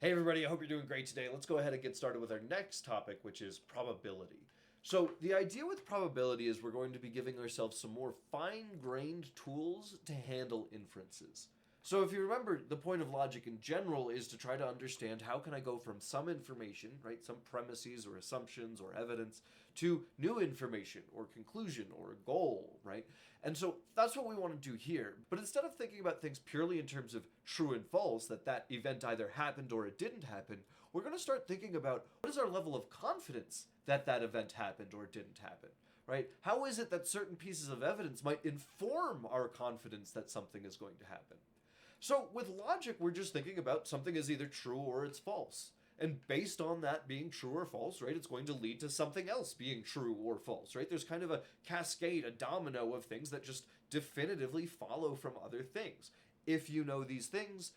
Hey everybody, I hope you're doing great today. Let's go ahead and get started with our next topic, which is probability. So the idea with probability is we're going to be giving ourselves some more fine-grained tools to handle inferences. So if you remember, the point of logic in general is to try to understand how can I go from some information, right, some premises or assumptions or evidence, to new information or conclusion or a goal, right? And so that's what we want to do here. But instead of thinking about things purely in terms of true and false, that event either happened or it didn't happen, we're going to start thinking about what is our level of confidence that event happened or didn't happen, right? How is it that certain pieces of evidence might inform our confidence that something is going to happen? So with logic, we're just thinking about something is either true or it's false. And based on that being true or false, right, it's going to lead to something else being true or false, right? There's kind of a cascade, a domino of things that just definitively follow from other things. If you know these things,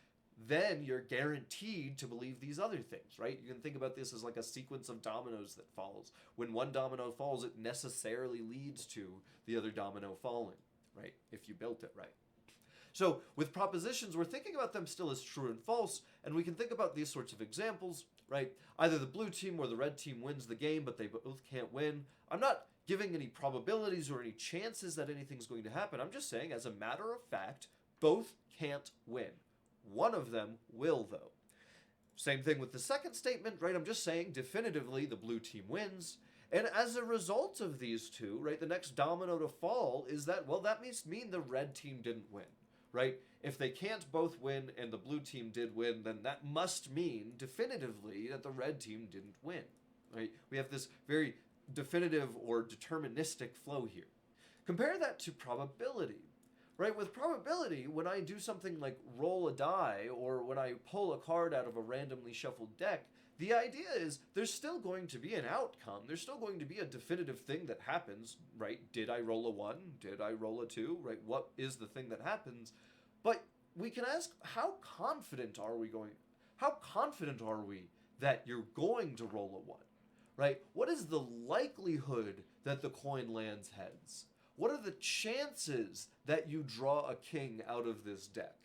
then you're guaranteed to believe these other things, right? You can think about this as like a sequence of dominoes that falls. When one domino falls, it necessarily leads to the other domino falling, right? If you built it right. So with propositions, we're thinking about them still as true and false, and we can think about these sorts of examples, right? Either the blue team or the red team wins the game, but they both can't win. I'm not giving any probabilities or any chances that anything's going to happen. I'm just saying, as a matter of fact, both can't win. One of them will, though. Same thing with the second statement, right? I'm just saying definitively the blue team wins. And as a result of these two, right, the next domino to fall is that, well, that mean the red team didn't win. Right? If they can't both win and the blue team did win, then that must mean definitively that the red team didn't win. Right? We have this very definitive or deterministic flow here. Compare that to probability. Right? With probability, when I do something like roll a die or when I pull a card out of a randomly shuffled deck, the idea is there's still going to be an outcome. There's still going to be a definitive thing that happens, right? Did I roll a 1? Did I roll a 2? Right? What is the thing that happens? But we can ask, how confident are we that you're going to roll a 1? Right? What is the likelihood that the coin lands heads? What are the chances that you draw a king out of this deck?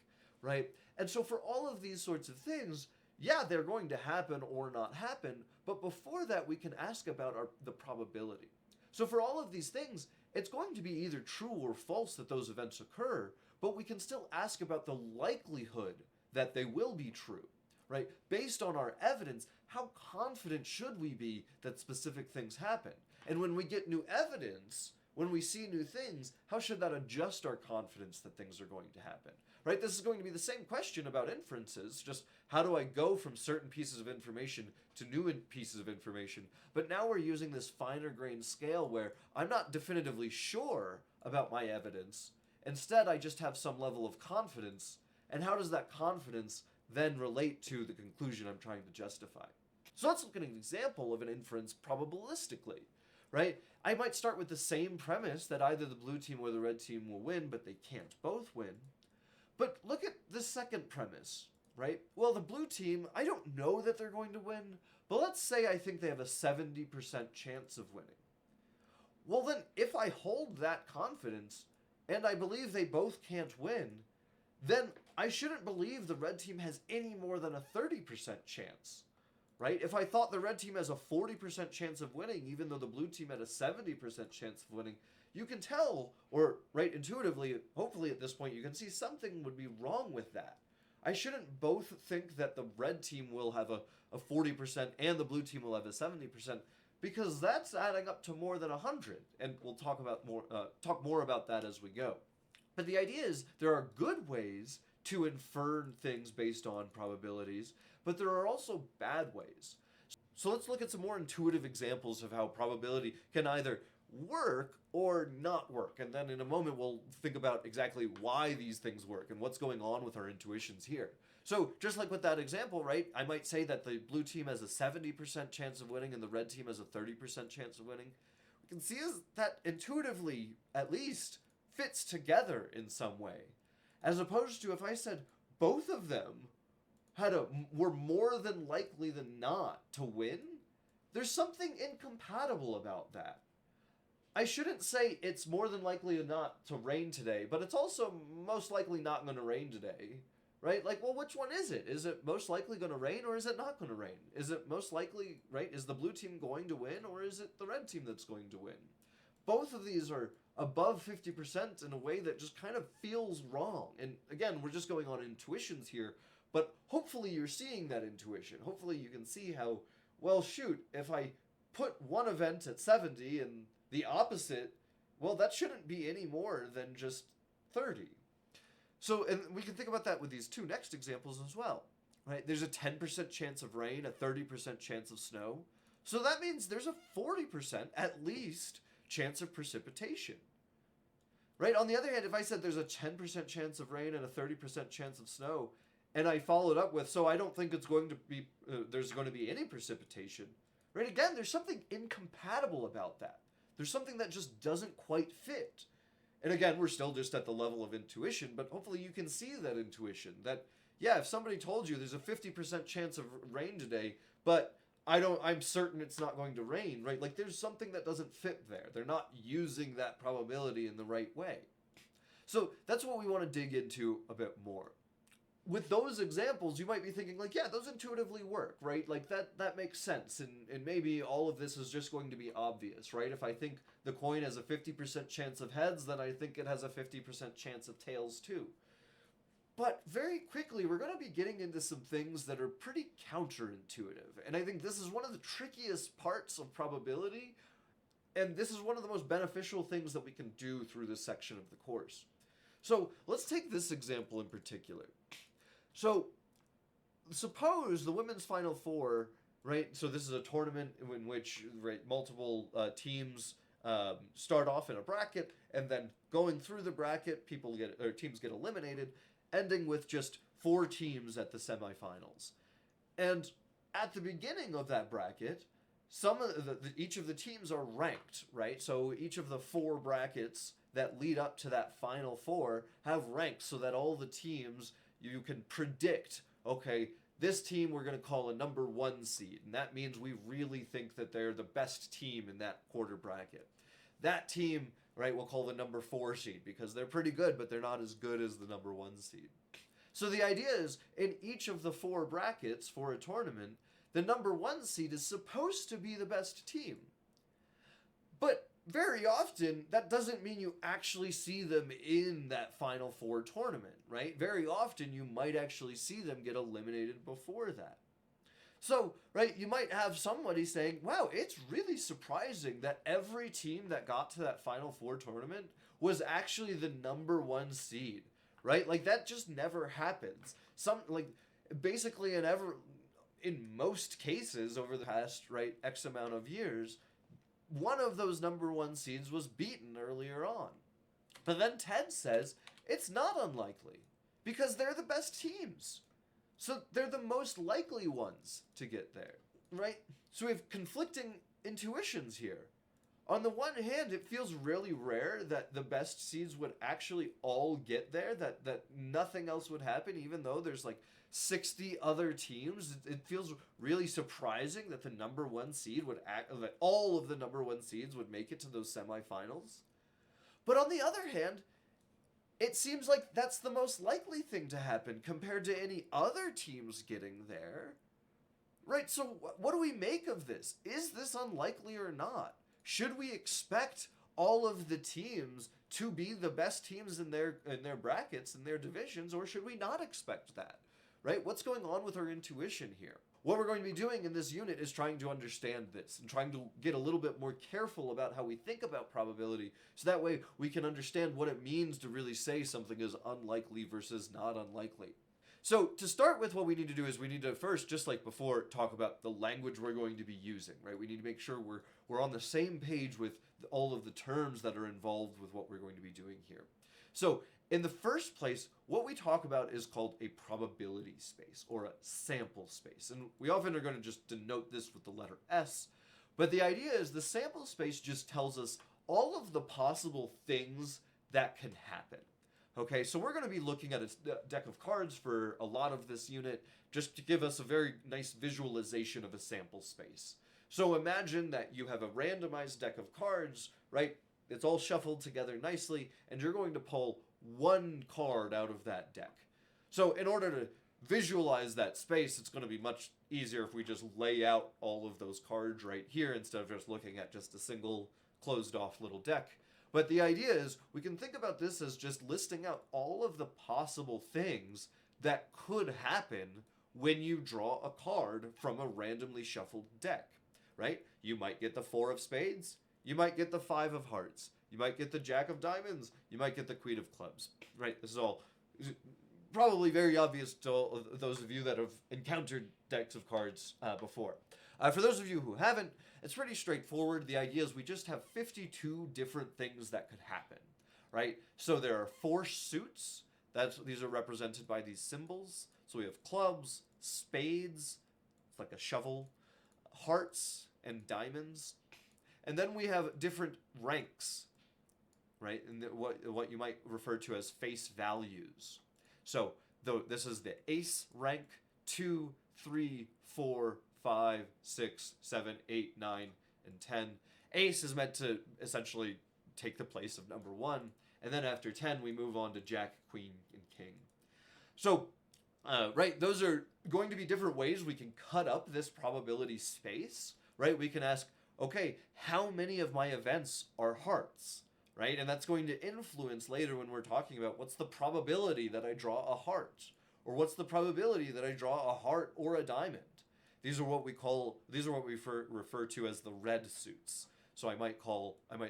Right? And so for all of these sorts of things, yeah, they're going to happen or not happen, but before that we can ask about the probability. So for all of these things, it's going to be either true or false that those events occur, but we can still ask about the likelihood that they will be true, right? Based on our evidence, how confident should we be that specific things happen? And when we get new evidence, when we see new things, how should that adjust our confidence that things are going to happen? Right? This is going to be the same question about inferences, just how do I go from certain pieces of information to new pieces of information? But now we're using this finer grained scale where I'm not definitively sure about my evidence. Instead, I just have some level of confidence. And how does that confidence then relate to the conclusion I'm trying to justify? So let's look at an example of an inference probabilistically. Right? I might start with the same premise that either the blue team or the red team will win, but they can't both win. But look at the second premise, right? Well, the blue team, I don't know that they're going to win, but let's say I think they have a 70% chance of winning. Well, then, if I hold that confidence, and I believe they both can't win, then I shouldn't believe the red team has any more than a 30% chance. Right? If I thought the red team has a 40% chance of winning, even though the blue team had a 70% chance of winning, you can tell, or right intuitively, hopefully at this point, you can see something would be wrong with that. I shouldn't both think that the red team will have a 40% and the blue team will have a 70%, because that's adding up to more than 100, and we'll talk more about that as we go. But the idea is there are good ways to infer things based on probabilities, but there are also bad ways. So let's look at some more intuitive examples of how probability can either work or not work. And then in a moment, we'll think about exactly why these things work and what's going on with our intuitions here. So just like with that example, right, I might say that the blue team has a 70% chance of winning and the red team has a 30% chance of winning. We can see that intuitively, at least, fits together in some way. As opposed to if I said both of them were more than likely than not to win, there's something incompatible about that. I shouldn't say it's more than likely not to rain today, but it's also most likely not going to rain today, right? Like, well, which one is it? Is it most likely going to rain or is it not going to rain? Is it most likely, right? Is the blue team going to win or is it the red team that's going to win? Both of these are above 50% in a way that just kind of feels wrong. And again, we're just going on intuitions here, but hopefully you're seeing that intuition. Hopefully you can see how, well, shoot, if I put one event at 70 and the opposite, well, that shouldn't be any more than just 30. So, and we can think about that with these two next examples as well, right? There's a 10% chance of rain, a 30% chance of snow. So that means there's a 40% at least chance of precipitation, right? On the other hand, if I said there's a 10% chance of rain and a 30% chance of snow, and I followed up with, so I don't think it's going to be, there's going to be any precipitation, right? Again, there's something incompatible about that. There's something that just doesn't quite fit. And again, we're still just at the level of intuition, but hopefully you can see that intuition. That, yeah, if somebody told you there's a 50% chance of rain today, but I'm certain it's not going to rain, right? Like there's something that doesn't fit there. They're not using that probability in the right way. So that's what we want to dig into a bit more. With those examples, you might be thinking like, yeah, those intuitively work, right? Like that makes sense. And maybe all of this is just going to be obvious, right? If I think the coin has a 50% chance of heads, then I think it has a 50% chance of tails too. But very quickly, we're going to be getting into some things that are pretty counterintuitive. And I think this is one of the trickiest parts of probability. And this is one of the most beneficial things that we can do through this section of the course. So let's take this example in particular. So suppose the women's Final Four, right? So this is a tournament in which, right, multiple teams start off in a bracket, and then going through the bracket, teams get eliminated, ending with just 4 teams at the semifinals. And at the beginning of that bracket, each of the teams are ranked, right? So each of the 4 brackets that lead up to that Final Four have ranks so that all the teams, you can predict, okay, this team we're going to call a number 1 seed, and that means we really think that they're the best team in that quarter bracket. That team, right, we'll call the number 4 seed because they're pretty good, but they're not as good as the number 1 seed. So the idea is, in each of the 4 brackets for a tournament, the number 1 seed is supposed to be the best team. But very often, that doesn't mean you actually see them in that Final Four tournament, right? Very often, you might actually see them get eliminated before that. So, right, you might have somebody saying, wow, it's really surprising that every team that got to that Final Four tournament was actually the number 1 seed, right? Like, that just never happens. Basically in most cases over the past, right, X amount of years, one of those number 1 seeds was beaten earlier on. But then Ted says it's not unlikely because they're the best teams. So they're the most likely ones to get there, right? So we have conflicting intuitions here. On the one hand, it feels really rare that the best seeds would actually all get there, that nothing else would happen, even though there's like 60 other teams. It feels really surprising that the number 1 seed that all of the number 1 seeds would make it to those semifinals. But on the other hand, it seems like that's the most likely thing to happen compared to any other teams getting there. Right, so what do we make of this? Is this unlikely or not? Should we expect all of the teams to be the best teams in their brackets, in their divisions, or should we not expect that? Right? What's going on with our intuition here? What we're going to be doing in this unit is trying to understand this and trying to get a little bit more careful about how we think about probability, so that way we can understand what it means to really say something is unlikely versus not unlikely. So to start with, what we need to do is we need to first, just like before, talk about the language we're going to be using, right? We need to make sure we're on the same page with all of the terms that are involved with what we're going to be doing here. So in the first place, what we talk about is called a probability space or a sample space. And we often are going to just denote this with the letter S. But the idea is the sample space just tells us all of the possible things that can happen. Okay, so we're going to be looking at a deck of cards for a lot of this unit just to give us a very nice visualization of a sample space. So imagine that you have a randomized deck of cards, right? It's all shuffled together nicely, and you're going to pull 1 card out of that deck. So in order to visualize that space, it's going to be much easier if we just lay out all of those cards right here instead of just looking at just a single closed off little deck. But the idea is we can think about this as just listing out all of the possible things that could happen when you draw a card from a randomly shuffled deck, right? You might get the 4 of spades, you might get the 5 of hearts, you might get the Jack of diamonds, you might get the Queen of clubs, right? This is all probably very obvious to all of those of you that have encountered decks of cards before. For those of you who haven't, it's pretty straightforward. The idea is we just have 52 different things that could happen, right? So there are 4 suits. These are represented by these symbols. So we have clubs, spades, it's like a shovel, hearts, and diamonds. And then we have different ranks, right? And what you might refer to as face values. So this is the ace rank, 2, 3, 4, 5, 6, 7, 8, 9, and 10. Ace is meant to essentially take the place of number 1. And then after 10, we move on to Jack, Queen, and King. So, right, those are going to be different ways we can cut up this probability space, right? We can ask, okay, how many of my events are hearts, right? And that's going to influence later when we're talking about what's the probability that I draw a heart, or what's the probability that I draw a heart or a diamond. These are what we refer to as the red suits. So I might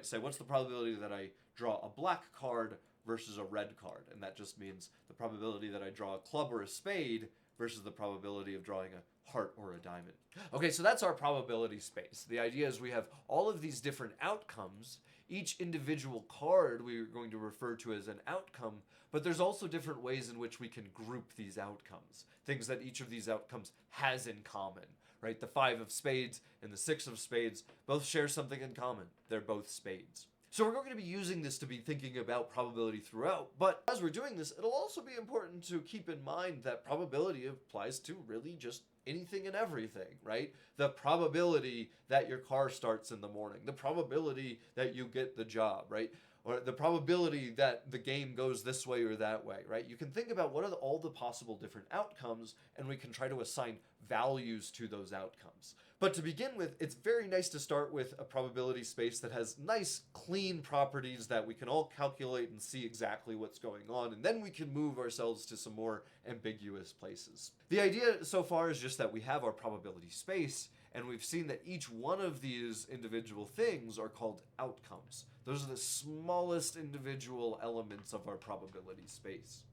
say, what's the probability that I draw a black card versus a red card? And that just means the probability that I draw a club or a spade versus the probability of drawing a heart or a diamond. Okay, so that's our probability space. The idea is we have all of these different outcomes. Each individual card we're going to refer to as an outcome, but there's also different ways in which we can group these outcomes. Things that each of these outcomes has in common, right? The 5 of spades and the 6 of spades both share something in common. They're both spades. So we're going to be using this to be thinking about probability throughout, but as we're doing this, it'll also be important to keep in mind that probability applies to really just anything and everything, right? The probability that your car starts in the morning, the probability that you get the job, right? Or the probability that the game goes this way or that way, right? You can think about what are all the possible different outcomes, and we can try to assign values to those outcomes. But to begin with, it's very nice to start with a probability space that has nice, clean properties that we can all calculate and see exactly what's going on, and then we can move ourselves to some more ambiguous places. The idea so far is just that we have our probability space, and we've seen that each one of these individual things are called outcomes. Those are the smallest individual elements of our probability space.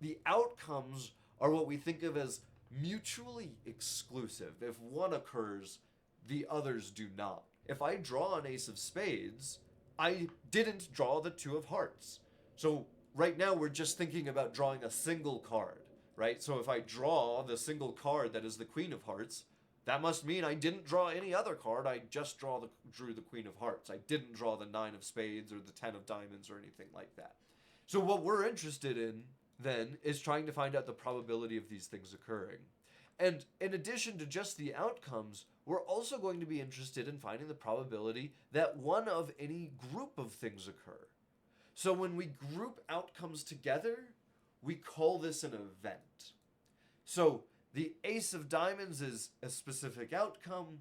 The outcomes are what we think of as mutually exclusive. If one occurs, the others do not. If I draw an ace of spades, I didn't draw the 2 of hearts. So right now we're just thinking about drawing a single card, right? So if I draw the single card that is the Queen of Hearts, that must mean I didn't draw any other card. I just drew the Queen of Hearts. I didn't draw the 9 of spades or the 10 of diamonds or anything like that. So what we're interested in then is trying to find out the probability of these things occurring. And in addition to just the outcomes, we're also going to be interested in finding the probability that one of any group of things occur. So when we group outcomes together, we call this an event. So the ace of diamonds is a specific outcome,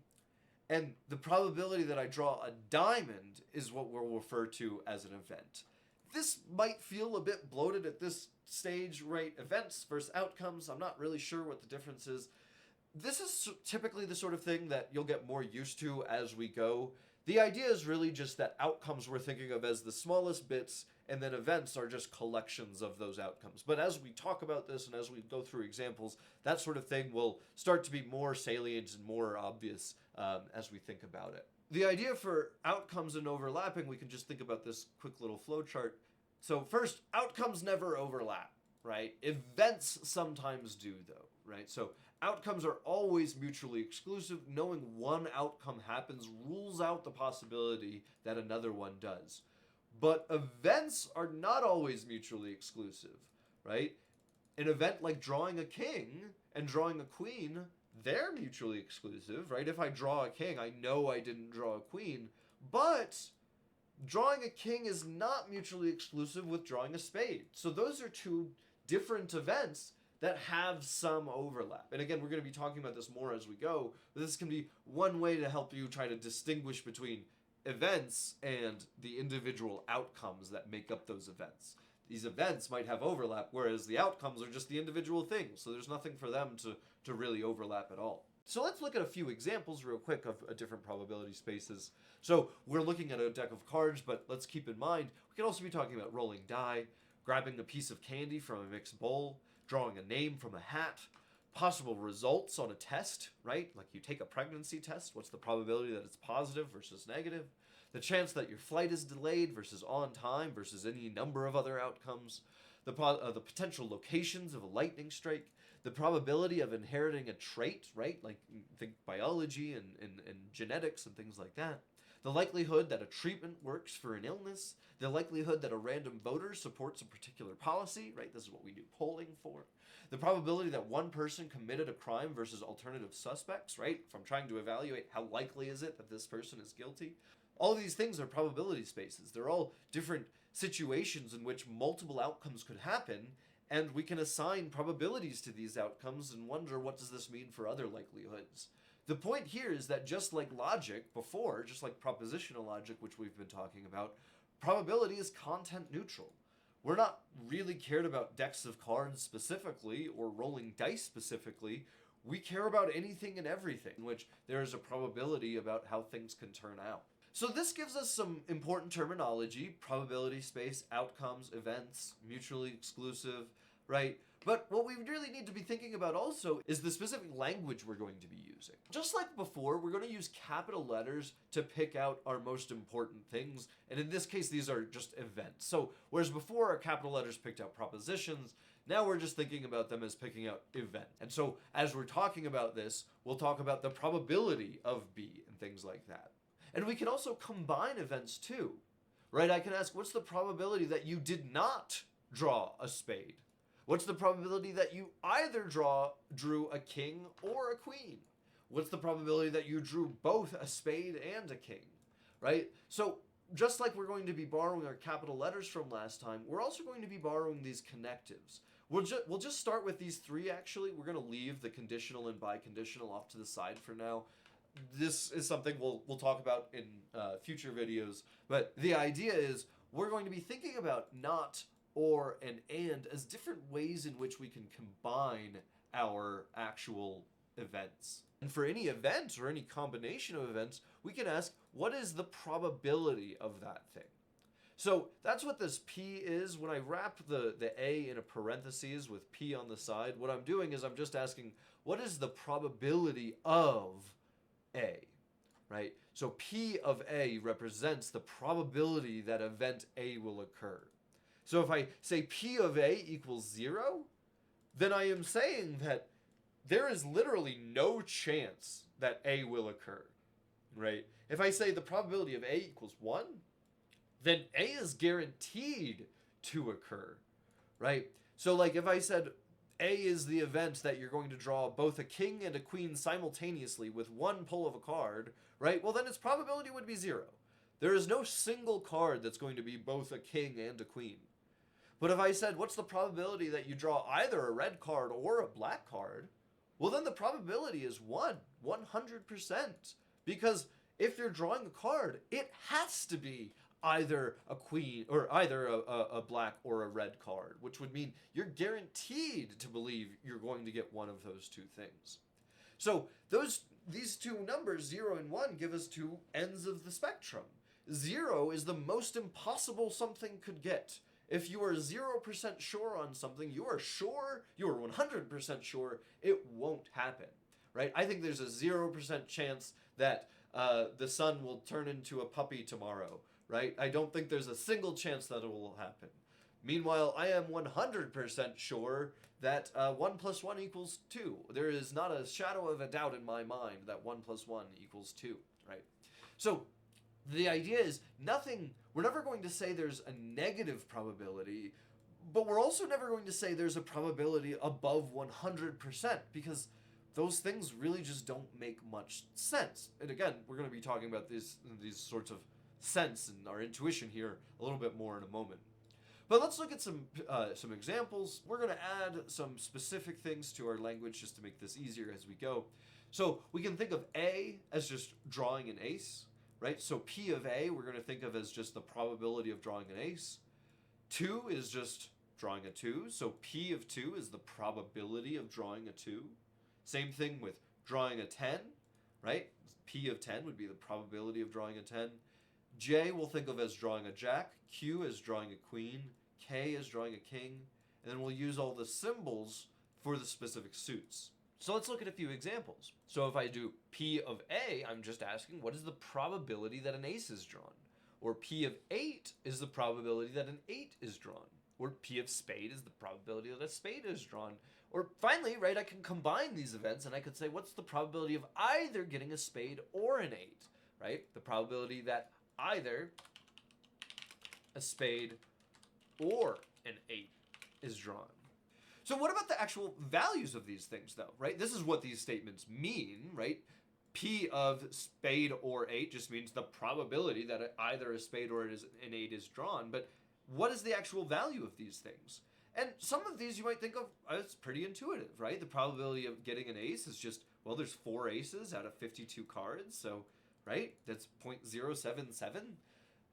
and the probability that I draw a diamond is what we'll refer to as an event. This might feel a bit bloated at this stage, right? Events versus outcomes. I'm not really sure what the difference is. This is typically the sort of thing that you'll get more used to as we go. The idea is really just that outcomes we're thinking of as the smallest bits, and then events are just collections of those outcomes. But as we talk about this and as we go through examples, that sort of thing will start to be more salient and more obvious as we think about it. The idea for outcomes and overlapping, we can just think about this quick little flow chart. So first, outcomes never overlap, right? Events sometimes do though, right? So outcomes are always mutually exclusive. Knowing one outcome happens rules out the possibility that another one does. But events are not always mutually exclusive, right? An event like drawing a king and drawing a queen, they're mutually exclusive, right? If I draw a king, I know I didn't draw a queen, but drawing a king is not mutually exclusive with drawing a spade. So those are two different events that have some overlap. And again, we're going to be talking about this more as we go, but this can be one way to help you try to distinguish between events and the individual outcomes that make up those events. These events might have overlap, whereas the outcomes are just the individual things, so there's nothing for them to really overlap at all. So let's look at a few examples real quick of different probability spaces. So we're looking at a deck of cards, but let's keep in mind, we can also be talking about rolling die, grabbing a piece of candy from a mixed bowl, drawing a name from a hat, possible results on a test, right? Like you take a pregnancy test, what's the probability that it's positive versus negative? The chance that your flight is delayed versus on time versus any number of other outcomes, the potential locations of a lightning strike, the probability of inheriting a trait, right? Like think biology and genetics and things like that. The likelihood that a treatment works for an illness, the likelihood that a random voter supports a particular policy, right? This is what we do polling for. The probability that one person committed a crime versus alternative suspects, right? If I'm trying to evaluate how likely is it that this person is guilty. All of these things are probability spaces. They're all different situations in which multiple outcomes could happen, and we can assign probabilities to these outcomes and wonder, what does this mean for other likelihoods? The point here is that just like logic before, just like propositional logic, which we've been talking about, probability is content neutral. We're not really cared about decks of cards specifically or rolling dice specifically. We care about anything and everything, in which there is a probability about how things can turn out. So this gives us some important terminology: probability space, outcomes, events, mutually exclusive, right? But what we really need to be thinking about also is the specific language we're going to be using. Just like before, we're going to use capital letters to pick out our most important things, and in this case, these are just events. So whereas before our capital letters picked out propositions, now we're just thinking about them as picking out events. And so as we're talking about this, we'll talk about the probability of B and things like that. And we can also combine events too, right? I can ask, what's the probability that you did not draw a spade? What's the probability that you either drew a king or a queen? What's the probability that you drew both a spade and a king, right? So just like we're going to be borrowing our capital letters from last time, we're also going to be borrowing these connectives. We'll just start with these three, actually. We're going to leave the conditional and biconditional off to the side for now. This is something we'll talk about in future videos, but the idea is we're going to be thinking about not, or, and as different ways in which we can combine our actual events. And for any event or any combination of events, we can ask, what is the probability of that thing? So that's what this P is. When I wrap the A in a parentheses with P on the side, what I'm doing is I'm just asking, what is the probability of A, right? So P of A represents the probability that event A will occur. So if I say P of A equals 0, then I am saying that there is literally no chance that A will occur, right? If I say the probability of A equals 1, then A is guaranteed to occur, right? So like if I said A is the event that you're going to draw both a king and a queen simultaneously with one pull of a card, right? Well, then its probability would be 0. There is no single card that's going to be both a king and a queen. But if I said, what's the probability that you draw either a red card or a black card? Well, then the probability is 100%. Because if you're drawing a card, it has to be either a queen or either a black or a red card, which would mean you're guaranteed to believe you're going to get one of those two things. So these two numbers, 0 and 1, give us two ends of the spectrum. 0 is the most impossible something could get. If you are 0% sure on something, you are 100% sure it won't happen, right? I think there's a 0% chance that the sun will turn into a puppy tomorrow, right? I don't think there's a single chance that it will happen. Meanwhile, I am 100% sure that 1 + 1 = 2. There is not a shadow of a doubt in my mind that 1 + 1 = 2, right? So the idea is we're never going to say there's a negative probability, but we're also never going to say there's a probability above 100%, because those things really just don't make much sense. And again, we're going to be talking about these sorts of sense and our intuition here a little bit more in a moment. But let's look at some examples. We're going to add some specific things to our language just to make this easier as we go. So we can think of A as just drawing an ace, right? So P of A we're going to think of as just the probability of drawing an ace. 2 is just drawing a 2. So P of 2 is the probability of drawing a 2. Same thing with drawing a 10, right? P of 10 would be the probability of drawing a 10. J we'll think of as drawing a jack. Q as drawing a queen. K as drawing a king. And then we'll use all the symbols for the specific suits. So let's look at a few examples. So if I do P of A, I'm just asking what is the probability that an ace is drawn? Or P of 8 is the probability that an 8 is drawn. Or P of spade is the probability that a spade is drawn. Or finally, right, I can combine these events and I could say what's the probability of either getting a spade or an 8, right? The probability that either a spade or an 8 is drawn. So what about the actual values of these things though, right? This is what these statements mean, right? P of spade or 8 just means the probability that either a spade or an 8 is drawn, but what is the actual value of these things? And some of these you might think of as pretty intuitive, right? The probability of getting an ace is just, well, there's 4 aces out of 52 cards, so, right? That's 0.077.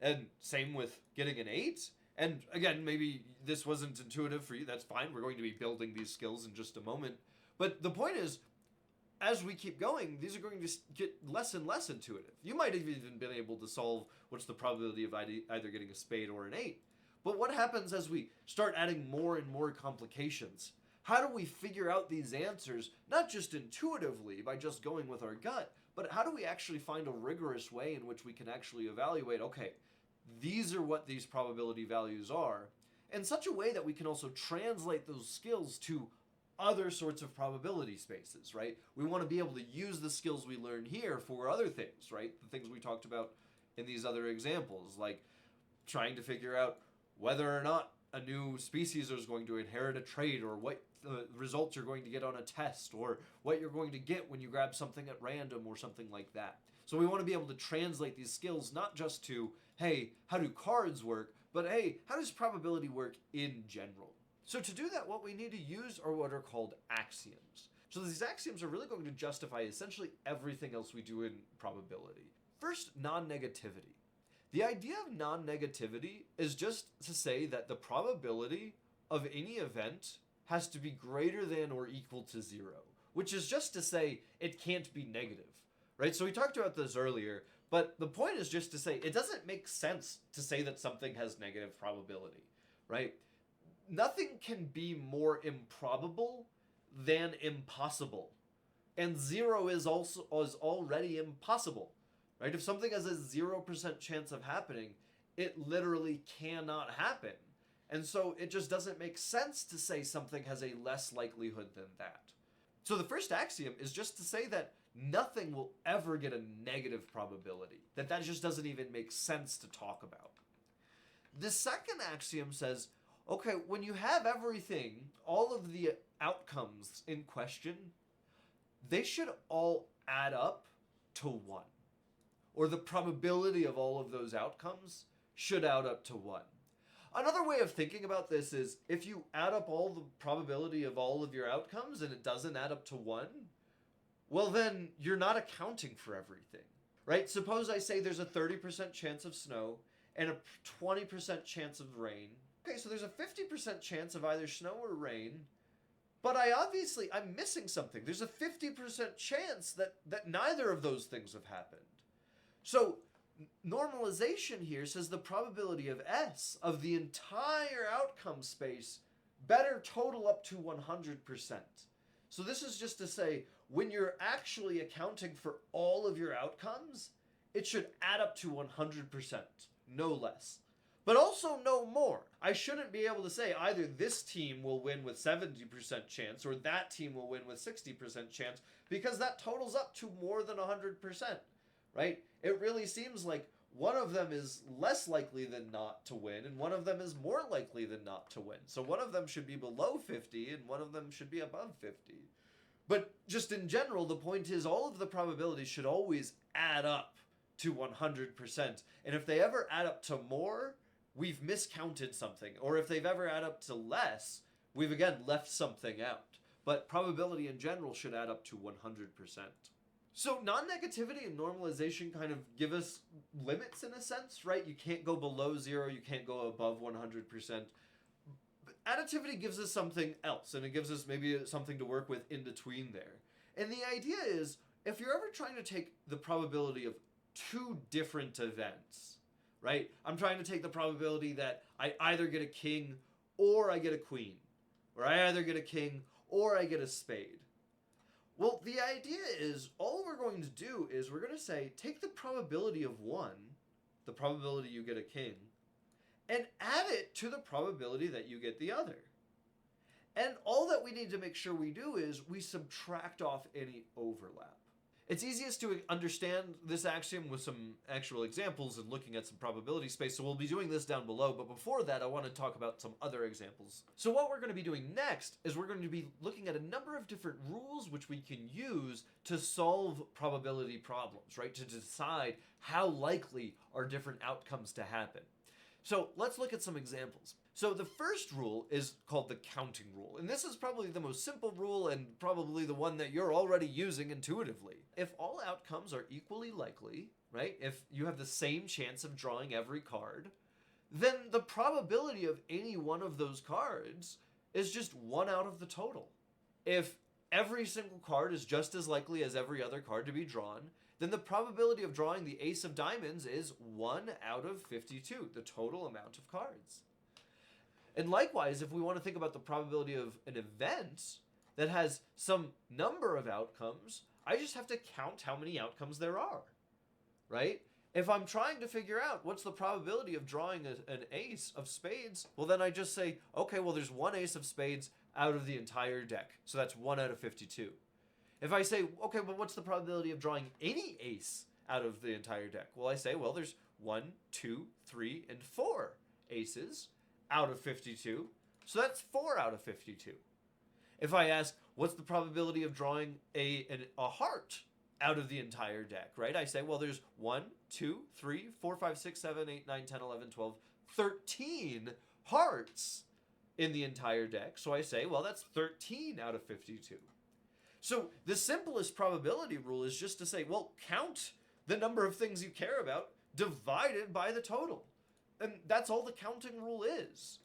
And same with getting an 8. And again, maybe this wasn't intuitive for you, that's fine. We're going to be building these skills in just a moment. But the point is, as we keep going, these are going to get less and less intuitive. You might have even been able to solve what's the probability of either getting a spade or an 8. But what happens as we start adding more and more complications? How do we figure out these answers, not just intuitively by just going with our gut, but how do we actually find a rigorous way in which we can actually evaluate, okay, these are what these probability values are, in such a way that we can also translate those skills to other sorts of probability spaces, right? We want to be able to use the skills we learn here for other things, right? The things we talked about in these other examples, like trying to figure out whether or not a new species is going to inherit a trait, or what the results you're going to get on a test, or what you're going to get when you grab something at random or something like that. So we want to be able to translate these skills not just to, hey, how do cards work, but hey, how does probability work in general? So to do that, what we need to use are what are called axioms. So these axioms are really going to justify essentially everything else we do in probability. First, non-negativity. The idea of non-negativity is just to say that the probability of any event has to be greater than or equal to 0, which is just to say it can't be negative, right? So we talked about this earlier, but the point is just to say it doesn't make sense to say that something has negative probability, right? Nothing can be more improbable than impossible, and 0 is already impossible, right? If something has a 0% chance of happening, it literally cannot happen. And so it just doesn't make sense to say something has a less likelihood than that. So the first axiom is just to say that nothing will ever get a negative probability, that just doesn't even make sense to talk about. The second axiom says, okay, when you have everything, all of the outcomes in question, they should all add up to 1. Or the probability of all of those outcomes should add up to 1. Another way of thinking about this is if you add up all the probability of all of your outcomes and it doesn't add up to 1, well then you're not accounting for everything, right? Suppose I say there's a 30% chance of snow and a 20% chance of rain. Okay, so there's a 50% chance of either snow or rain, but I'm missing something. There's a 50% chance that neither of those things have happened. So normalization here says the probability of S of the entire outcome space better total up to 100%. So this is just to say, when you're actually accounting for all of your outcomes, it should add up to 100%, no less. But also no more. I shouldn't be able to say either this team will win with 70% chance or that team will win with 60% chance, because that totals up to more than 100%, right? It really seems like one of them is less likely than not to win and one of them is more likely than not to win. So one of them should be below 50 and one of them should be above 50. But just in general, the point is all of the probabilities should always add up to 100%. And if they ever add up to more, we've miscounted something. Or if they've ever add up to less, we've again left something out. But probability in general should add up to 100%. So non-negativity and normalization kind of give us limits in a sense, right? You can't go below 0, you can't go above 100%. But additivity gives us something else, and it gives us maybe something to work with in between there. And the idea is, if you're ever trying to take the probability of two different events, right? I'm trying to take the probability that I either get a king or I get a queen, or I either get a king or I get a spade. Well, the idea is, all we're going to do is we're going to say, take the probability of one, the probability you get a king, and add it to the probability that you get the other. And all that we need to make sure we do is we subtract off any overlap. It's easiest to understand this axiom with some actual examples and looking at some probability space, so we'll be doing this down below, but before that I want to talk about some other examples. So what we're going to be doing next is we're going to be looking at a number of different rules which we can use to solve probability problems, right? To decide how likely are different outcomes to happen. So let's look at some examples. So the first rule is called the counting rule. And this is probably the most simple rule and probably the one that you're already using intuitively. If all outcomes are equally likely, right? If you have the same chance of drawing every card, then the probability of any one of those cards is just one out of the total. If every single card is just as likely as every other card to be drawn, then the probability of drawing the ace of diamonds is 1 out of 52, the total amount of cards. And likewise, if we want to think about the probability of an event that has some number of outcomes, I just have to count how many outcomes there are, right? If I'm trying to figure out what's the probability of drawing an ace of spades, well then I just say, okay, well there's one ace of spades out of the entire deck. So that's 1 out of 52. If I say, okay, well what's the probability of drawing any ace out of the entire deck? Well, I say, well there's 1, 2, 3, and 4 aces out of 52, so that's 4 out of 52. If I ask, what's the probability of drawing a heart out of the entire deck, right? I say, well, there's 1, 2, 3, 4, 5, 6, 7, 8, 9, 10, 11, 12, 13 hearts in the entire deck. So I say, well, that's 13 out of 52. So the simplest probability rule is just to say, well, count the number of things you care about divided by the total. And that's all the counting rule is,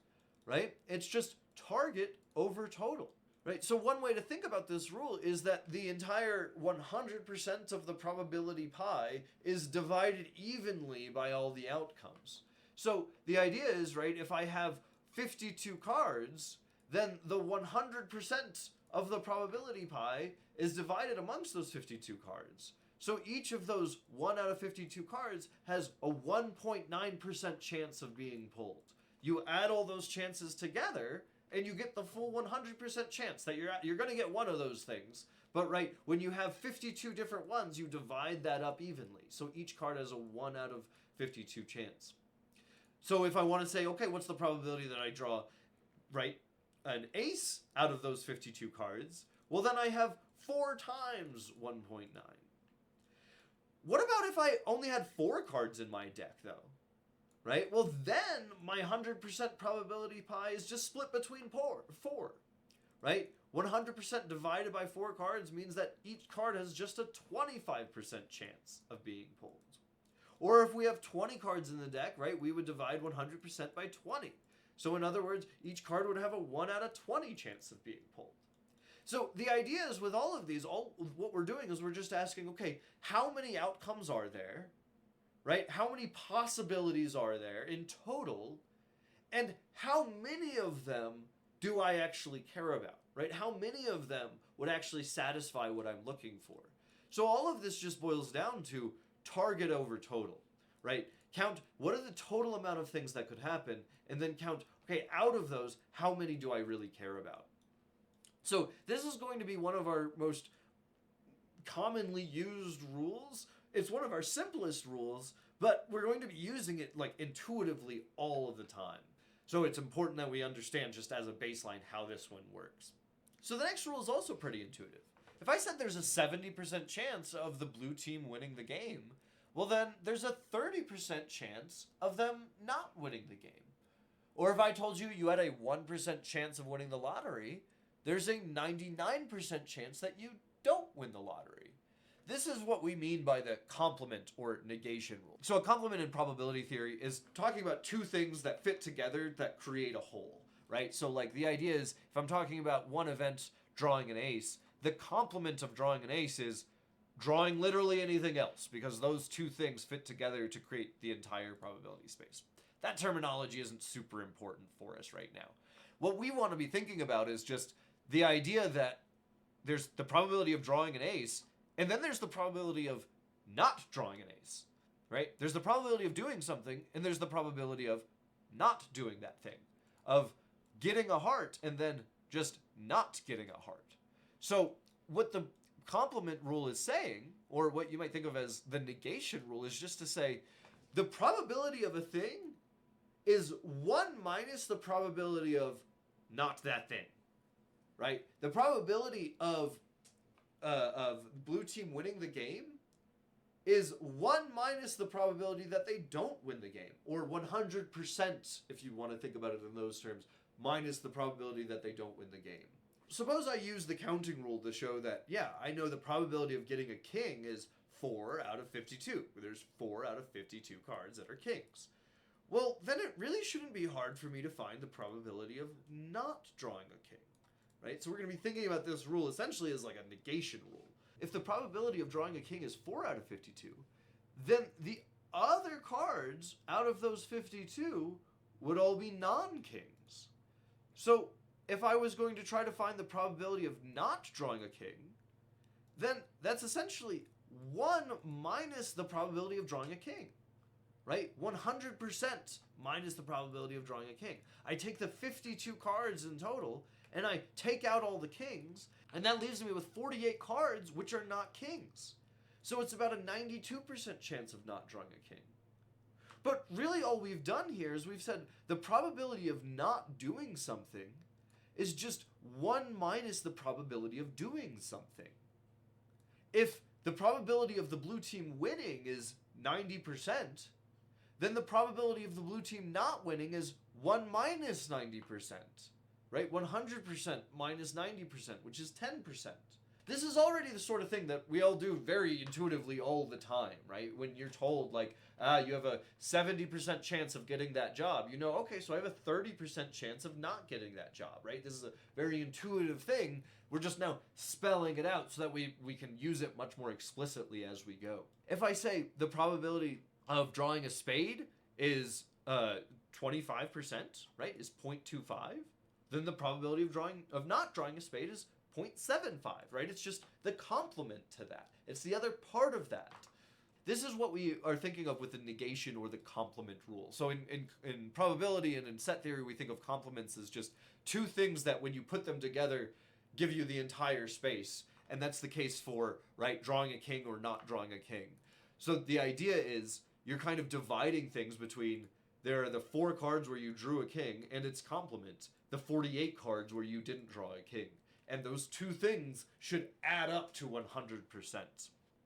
right? It's just target over total, right? So one way to think about this rule is that the entire 100% of the probability pie is divided evenly by all the outcomes. So the idea is, right, if I have 52 cards, then the 100% of the probability pie is divided amongst those 52 cards. So each of those 1 out of 52 cards has a 1.9% chance of being pulled. You add all those chances together, and you get the full 100% chance that you're going to get one of those things. But right, when you have 52 different ones, you divide that up evenly. So each card has a 1 out of 52 chance. So if I want to say, okay, what's the probability that I draw, right, an ace out of those 52 cards? Well, then I have 4 times 1.9. What about if I only had 4 cards in my deck, though? Right? Well, then my 100% probability pie is just split between 4. Right? 100% divided by 4 cards means that each card has just a 25% chance of being pulled. Or if we have 20 cards in the deck, right, we would divide 100% by 20. So in other words, each card would have a 1 out of 20 chance of being pulled. So the idea is with all of these, what we're doing is we're just asking, okay, how many outcomes are there, right? How many possibilities are there in total? And how many of them do I actually care about, right? How many of them would actually satisfy what I'm looking for? So all of this just boils down to target over total, right? Count what are the total amount of things that could happen, and then count, okay, out of those, how many do I really care about? So this is going to be one of our most commonly used rules. It's one of our simplest rules, but we're going to be using it like intuitively all of the time. So it's important that we understand just as a baseline how this one works. So the next rule is also pretty intuitive. If I said there's a 70% chance of the blue team winning the game, well then there's a 30% chance of them not winning the game. Or if I told you you had a 1% chance of winning the lottery, there's a 99% chance that you don't win the lottery. This is what we mean by the complement or negation rule. So a complement in probability theory is talking about two things that fit together that create a whole, right? So like the idea is, if I'm talking about one event drawing an ace, the complement of drawing an ace is drawing literally anything else, because those two things fit together to create the entire probability space. That terminology isn't super important for us right now. What we want to be thinking about is just the idea that there's the probability of drawing an ace, and then there's the probability of not drawing an ace, right? There's the probability of doing something, and there's the probability of not doing that thing, of getting a heart and then just not getting a heart. So what the complement rule is saying, or what you might think of as the negation rule, is just to say the probability of a thing is 1 minus the probability of not that thing, right? The probability of blue team winning the game is 1 minus the probability that they don't win the game, or 100%, if you want to think about it in those terms, minus the probability that they don't win the game. Suppose I use the counting rule to show that, yeah, I know the probability of getting a king is 4 out of 52. There's 4 out of 52 cards that are kings. Well, then it really shouldn't be hard for me to find the probability of not drawing a king, right? So we're going to be thinking about this rule essentially as like a negation rule. If the probability of drawing a king is 4 out of 52, then the other cards out of those 52 would all be non-kings. So if I was going to try to find the probability of not drawing a king, then that's essentially 1 minus the probability of drawing a king, right? 100% minus the probability of drawing a king. I take the 52 cards in total, and I take out all the kings, and that leaves me with 48 cards which are not kings. So it's about a 92% chance of not drawing a king. But really all we've done here is we've said the probability of not doing something is just 1 minus the probability of doing something. If the probability of the blue team winning is 90%, then the probability of the blue team not winning is 1 minus 90%, right? 100% minus 90%, which is 10%. This is already the sort of thing that we all do very intuitively all the time, right? When you're told, like, you have a 70% chance of getting that job, you know, okay, so I have a 30% chance of not getting that job, right? This is a very intuitive thing. We're just now spelling it out so that we can use it much more explicitly as we go. If I say the probability of drawing a spade is 25%, right, is 0.25, then the probability of not drawing a spade is 0.75, right? It's just the complement to that. It's the other part of that. This is what we are thinking of with the negation or the complement rule. So in probability and in set theory, we think of complements as just two things that when you put them together give you the entire space. And that's the case for, right, drawing a king or not drawing a king. So the idea is you're kind of dividing things between there are the 4 cards where you drew a king and its complement, the 48 cards where you didn't draw a king. And those two things should add up to 100%.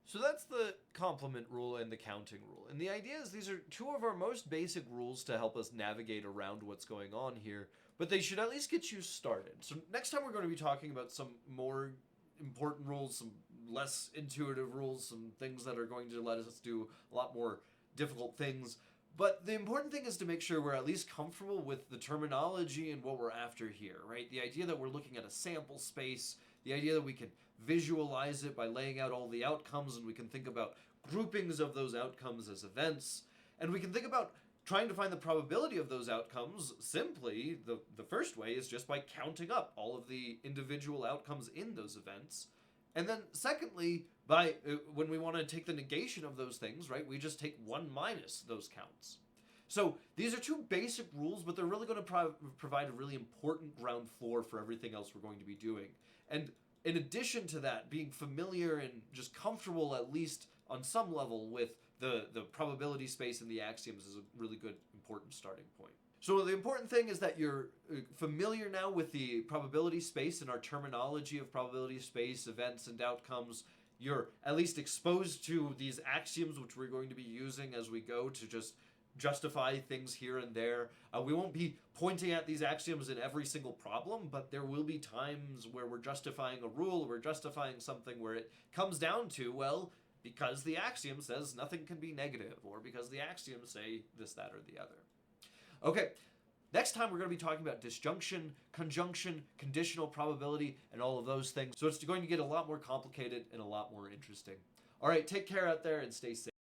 So that's the complement rule and the counting rule. And the idea is these are two of our most basic rules to help us navigate around what's going on here, but they should at least get you started. So next time we're going to be talking about some more important rules, some less intuitive rules, some things that are going to let us do a lot more difficult things. But the important thing is to make sure we're at least comfortable with the terminology and what we're after here, right? The idea that we're looking at a sample space, the idea that we can visualize it by laying out all the outcomes, and we can think about groupings of those outcomes as events, and we can think about trying to find the probability of those outcomes simply. The first way is just by counting up all of the individual outcomes in those events. And then secondly, by when we want to take the negation of those things, right, we just take 1 minus those counts. So these are two basic rules, but they're really going to provide a really important ground floor for everything else we're going to be doing. And in addition to that, being familiar and just comfortable, at least on some level, with the probability space and the axioms is a really good, important starting point. So the important thing is that you're familiar now with the probability space and our terminology of probability space, events, and outcomes. you're at least exposed to these axioms, which we're going to be using as we go to just justify things here and there. We won't be pointing at these axioms in every single problem, but there will be times where we're justifying a rule, we're justifying something where it comes down to, well, because the axiom says nothing can be negative, or because the axioms say this, that, or the other. Okay, next time we're going to be talking about disjunction, conjunction, conditional probability, and all of those things. So it's going to get a lot more complicated and a lot more interesting. All right, take care out there and stay safe.